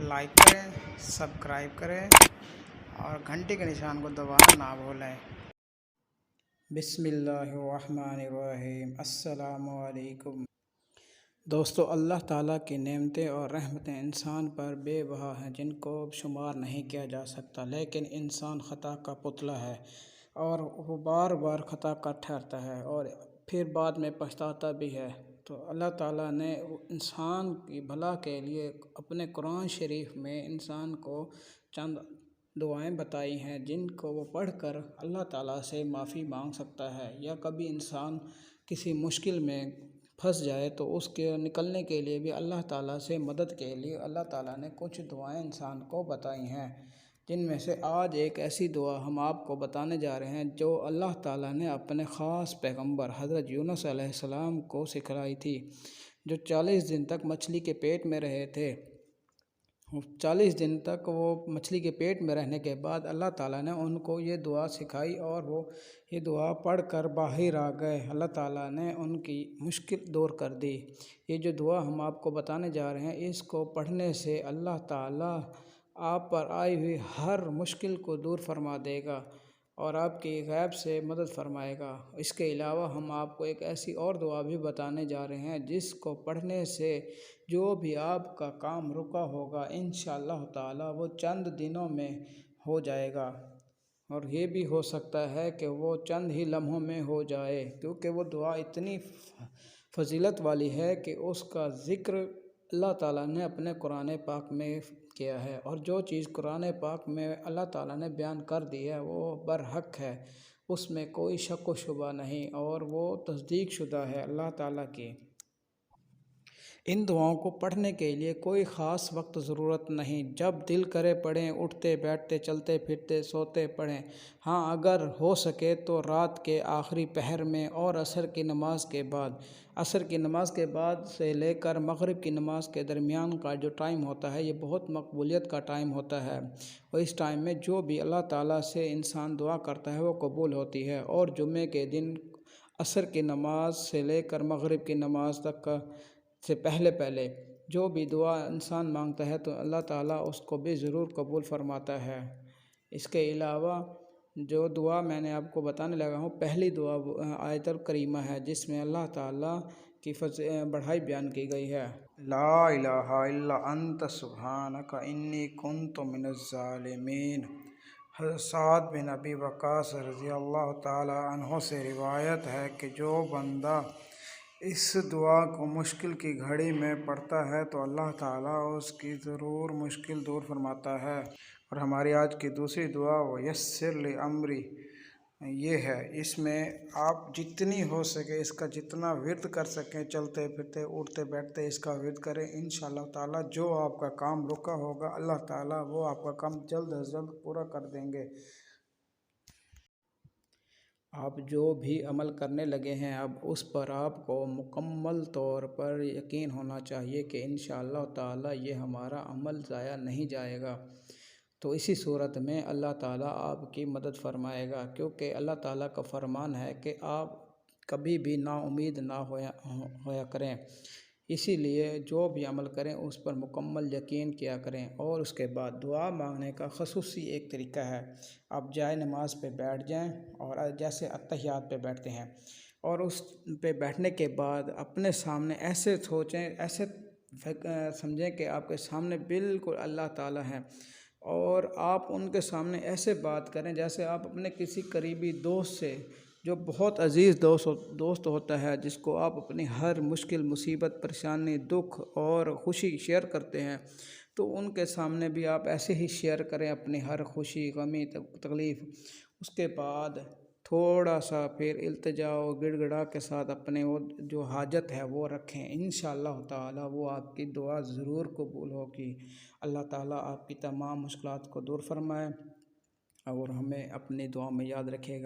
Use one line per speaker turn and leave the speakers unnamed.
Like करें, subscribe करें और घंटी के निशान को दबाना ना भूलें। बिस्मिल्लाहिर्रहमानिर्रहीम। अस्सलामु अलैकुम। दोस्तों, अल्लाह ताला की नेमतें और रहमतें इंसान पर बेबहा हैं जिनको शुमार नहीं किया जा सकता, लेकिन इंसान ख़ता का पुतला है और वो बार बार ख़ता का ठहरता है और फिर बाद में पछताता भी है। तो अल्लाह ताला ने इंसान की भला के लिए अपने कुरान शरीफ में इंसान को चंद दुआएं बताई हैं जिनको वो पढ़कर अल्लाह ताला से माफ़ी मांग सकता है, या कभी इंसान किसी मुश्किल में फंस जाए तो उसके निकलने के लिए भी अल्लाह ताला से मदद के लिए अल्लाह ताला ने कुछ दुआएं इंसान को बताई हैं, जिनमें से आज एक ऐसी दुआ हम आपको बताने जा रहे हैं जो अल्लाह ताला ने अपने ख़ास पैगंबर हज़रत यूनुस अलैहिस्सलाम को सिखलाई थी, जो 40 दिन तक मछली के पेट में रहे थे। 40 दिन तक वो मछली के पेट में रहने के बाद अल्लाह ताला ने उनको ये दुआ सिखाई और वो ये दुआ पढ़कर बाहर आ गए। अल्लाह ताला ने उनकी मुश्किल दूर कर दी। ये जो दुआ हम आपको बताने जा रहे हैं, इसको पढ़ने से अल्लाह ताला आप पर आई हुई हर मुश्किल को दूर फरमा देगा और आपकी गैब से मदद फरमाएगा। इसके अलावा हम आपको एक ऐसी और दुआ भी बताने जा रहे हैं जिसको पढ़ने से जो भी आपका काम रुका होगा इंशाअल्लाह ताला वो चंद दिनों में हो जाएगा, और ये भी हो सकता है कि वो चंद ही लम्हों में हो जाए, क्योंकि वो दुआ इतनी फजीलत वाली है कि उसका ज़िक्र अल्लाह ताला ने अपने कुरान पाक में किया है, और जो चीज़ कुरान पाक में अल्लाह ताला ने बयान कर दी है वो बरहक है, उसमें कोई शक व शुबा नहीं और वो तस्दीक शुदा है अल्लाह ताला की। इन दुआओं को पढ़ने के लिए कोई ख़ास वक्त ज़रूरत नहीं, जब दिल करे पढ़ें, उठते बैठते चलते फिरते सोते पढ़ें। हाँ, अगर हो सके तो रात के आखिरी पहर में और असर की नमाज़ के बाद। असर की नमाज़ के बाद से लेकर मग़रिब की नमाज़ के दरमियान का जो टाइम होता है ये बहुत मकबूलियत का टाइम होता है, और इस टाइम में जो भी अल्लाह ताला से इंसान दुआ करता है वो कबूल होती है। और जुम्मे के दिन असर की नमाज़ से लेकर मग़रिब की नमाज़ तक का से पहले जो भी दुआ इंसान मांगता है तो अल्लाह ताला उसको भी ज़रूर कबूल फरमाता है। इसके अलावा जो दुआ मैंने आपको बताने लगा हूँ, पहली दुआ आयतुल करीमा है जिसमें अल्लाह ताला की बढ़ाई बयान की गई है। ला इलाहा इल्ला अंत सुब्हानका इन्नी कुन्तु मिनज़ ज़ालिमीन। हज़रत साद बिन अबी वक़ास रज़ियल्लाहु ताला अन्हु से रिवायत है कि जो बंदा इस दुआ को मुश्किल की घड़ी में पढ़ता है तो अल्लाह ताला उसकी ज़रूर मुश्किल दूर फरमाता है। और हमारी आज की दूसरी दुआ वो यस्सिर लि अमरी ये है, इसमें आप जितनी हो सके इसका जितना विर्द कर सकें, चलते फिरते उठते बैठते इसका विर्द करें। इंशाअल्लाह ताला जो आपका काम रुका होगा अल्लाह ताला वो आपका काम जल्द अज जल्द पूरा कर देंगे। आप जो भी अमल करने लगे हैं अब उस पर आपको मुकम्मल तौर पर यकीन होना चाहिए कि इंशाअल्लाह ताला ये हमारा अमल ज़ाया नहीं जाएगा। तो इसी सूरत में अल्लाह ताला आपकी मदद फरमाएगा, क्योंकि अल्लाह ताला का फरमान है कि आप कभी भी नाउम्मीद ना होया करें। इसीलिए जो भी अमल करें उस पर मुकम्मल यकीन किया करें। और उसके बाद दुआ मांगने का ख़ुसूसी एक तरीका है, आप जाए नमाज़ पे बैठ जाएं और जैसे अत्तहियात पे बैठते हैं और उस पे बैठने के बाद अपने सामने ऐसे सोचें, ऐसे समझें कि आपके सामने बिल्कुल अल्लाह ताला हैं, और आप उनके सामने ऐसे बात करें जैसे आप अपने किसी करीबी दोस्त से, जो बहुत अज़ीज़ दोस्त होता है, जिसको आप अपनी हर मुश्किल मुसीबत परेशानी दुख और ख़ुशी शेयर करते हैं, तो उनके सामने भी आप ऐसे ही शेयर करें अपनी हर खुशी गमी तकलीफ़। उसके बाद थोड़ा सा फिर इल्तिजा और गिड़गिड़ा के साथ अपने वो जो हाजत है वो रखें। इंशाअल्लाह ताला वो आपकी दुआ ज़रूर कबूल होगी। अल्लाह ताला आपकी तमाम मुश्किलात को दूर फरमाए और हमें अपनी दुआ में याद रखेगा।